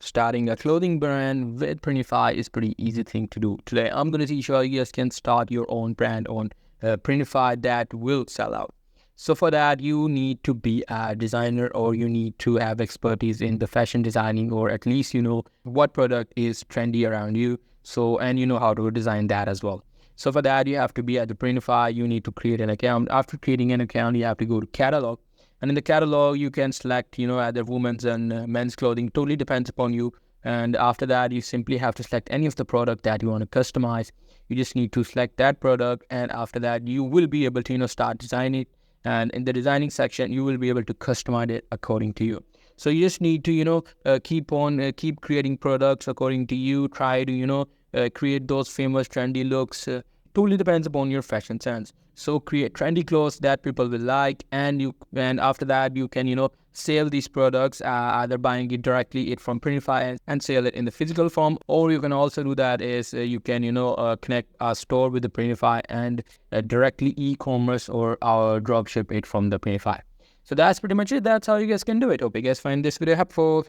starting a clothing brand with Printify is pretty easy thing to do. Today, I'm going to teach you how you guys can start your own brand on Printify that will sell out. So for that, you need to be a designer, or you need to have expertise in the fashion designing, or at least you know what product is trendy around you. So, and you know how to design that as well. So for that, you have to be at the Printify. You need to create an account. After creating an account, you have to go to catalog. And in the catalog, you can select, either women's and men's clothing. Totally depends upon you. And after that, you simply have to select any of the product that you want to customize. You just need to select that product. And after that, you will be able to, start designing it. And in the designing section, you will be able to customize it according to you. So you just need to, keep creating products according to you. Try to, create those famous trendy looks. Totally depends upon your fashion sense. So create trendy clothes that people will like, and after that you can sell these products, either buying it directly from Printify and sell it in the physical form, or you can also do that is you can connect a store with the Printify and directly e-commerce or dropship it from the Printify. So that's pretty much it. That's how you guys can do it. Hope you guys find this video helpful.